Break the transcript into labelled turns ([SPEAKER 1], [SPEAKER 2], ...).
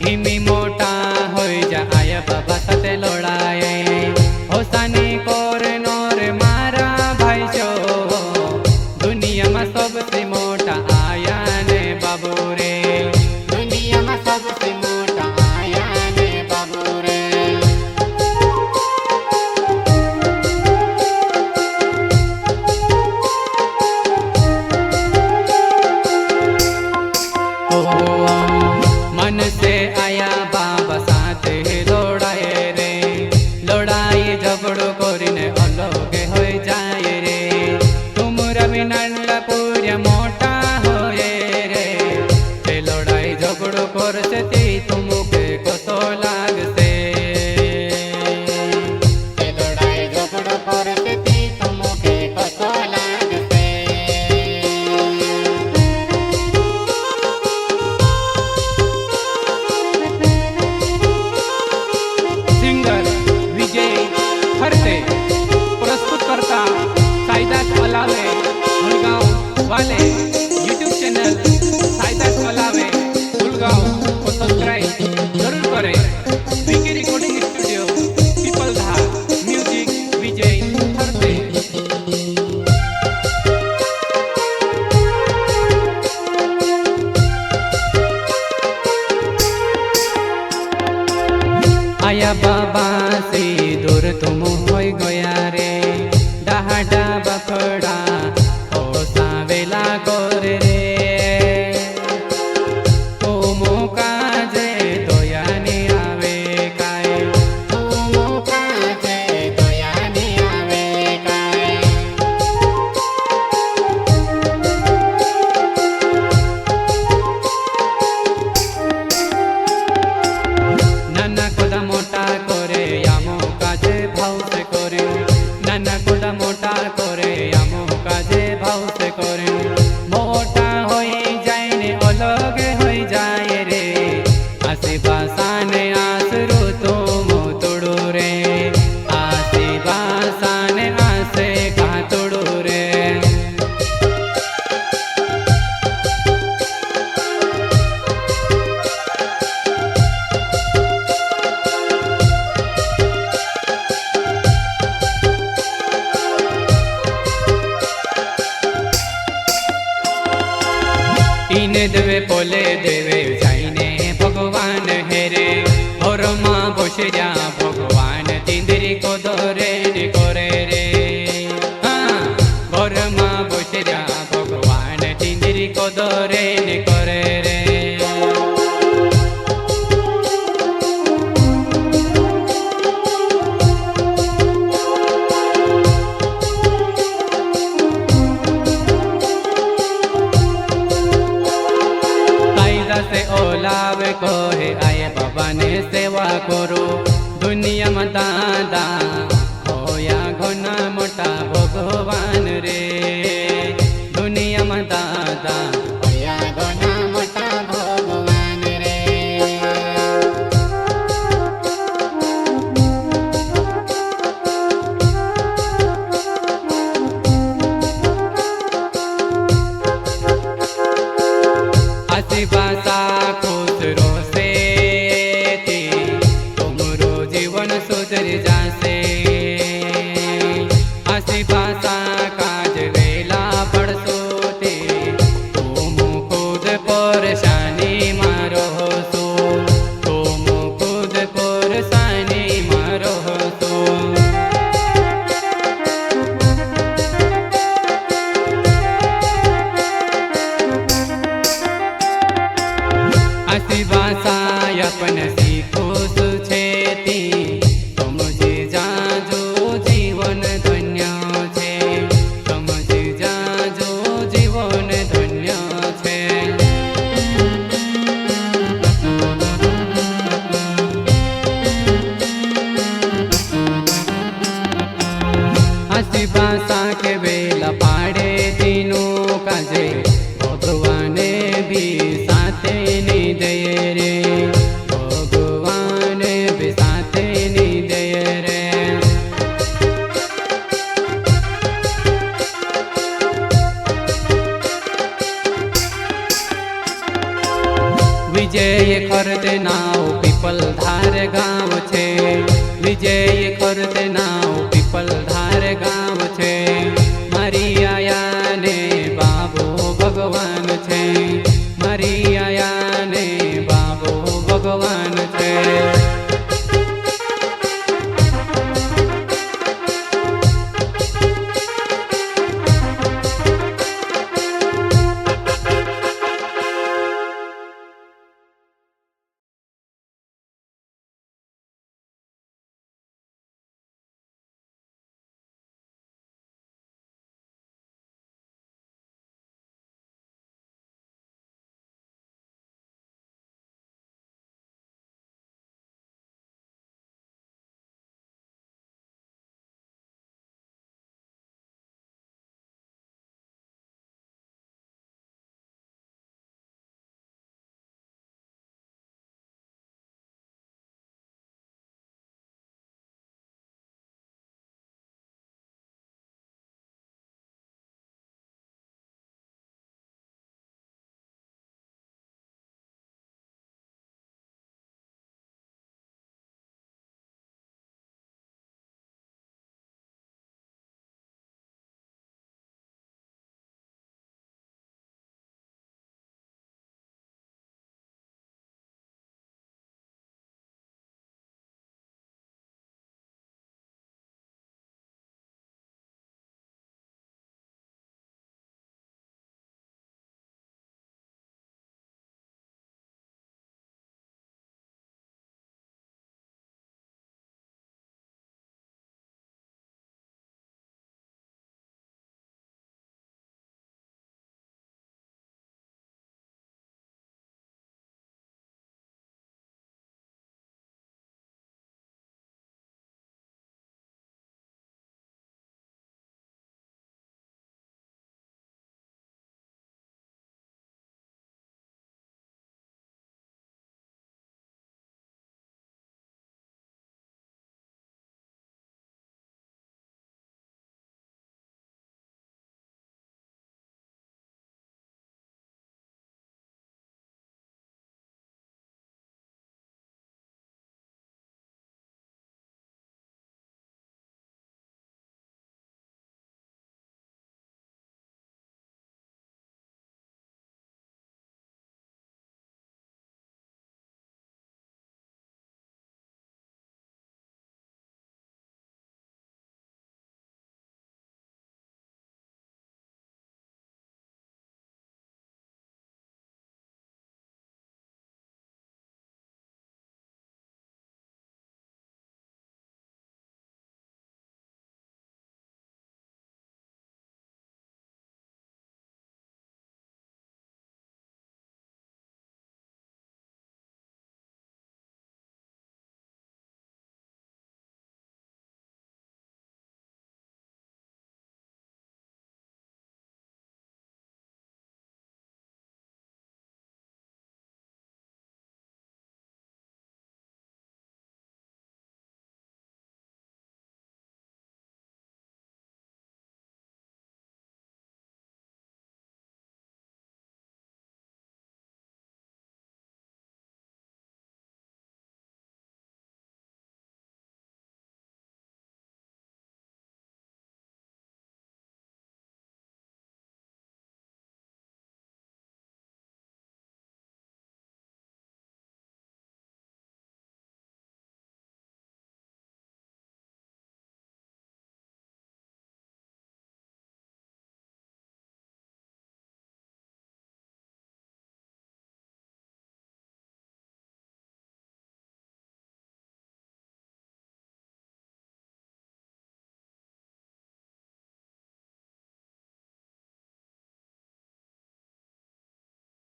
[SPEAKER 1] हिमी मोटा हो जा आया बाबा साथे लोड़ाए होसानी कोर नोर मारा भाई जो दुनिया में सबसे मोटा आया ने बाबू रे दुनिया में सबसे मोटा आया ने बाबू रे मन से आया बाबा साथे लोड़ाए रे लोड़ाई झगड़ो करीने अलगे हो जाए रे तुमरा भी नल्ला पूरा मोटा होए रे ते लोड़ाई झगड़ो करसे ती तुमके कसो लागसे ते लोड़ाई झगड़ो करसे ती तुमके कसो लागसे सिंगर विजय हरते प्रस्तुत करता साईदास वलावे हुलगांव वाले यूट्यूब चैनल साईदास वलावे हुलगांव को सब्सक्राइब जरूर करें। विकी रिकॉर्डिंग स्टूडियो पीपलधार म्यूजिक विजय हरते। आया बाबा से दूर तुम हो गया रे डाहा डाबा फड़ा ओ सावेला गोर रे तुम काजे दया नहीं आवे काय तुम काजे दया नहीं आवे काय नाना कोदा मोटा करे आमो काजे भाव से करे नाना कोदा मोटा करे आमो काजे भाव से करे मोटा होई जाए ने अलग होई जाए रे आसे बासाने आसरो तो मोतोड़ो रे आसे बासाने आसे का तोड़ो रे इने देवे पोले देवे जाइने भगवान हेरे और माँ बोसे जा भगवान तिंदरी को दोरे ने करे रे हाँ और माँ बोसे जा भगवान तिंदरी को दोरे ने करे रे से ओलाव को है आए बाबा ने सेवा करो दुनिया में दादा होया घना मोटा भगवान रे दुनिया में दादा होया घना मोटा भगवान रे आसी बासा खुसरो से थी तुमरो जीवन सुधर जासे आसी बासा काज वेला पड़सो थे तुम खुद परेशानी मारो सो तुम खुद परेशानी मारो सो आसी बासा अपन सीखो सुछेती समझी जाजो जीवन धन्य छे समझी जाजो जीवन धन्य छे आसी बासा के बेला पाड़े तीनों काजे भगवाने भी साथे नहीं दे रे भगवान भी साथे ખોરતે નાવ પીપલ ધાર ગામ છે, વિજય ખોરતે નાવ પીપલ ધાર ગામ છે, મારી આયા ને બાબો ભગવાન છે, મારી આયા ને બાબો ભગવાન છે।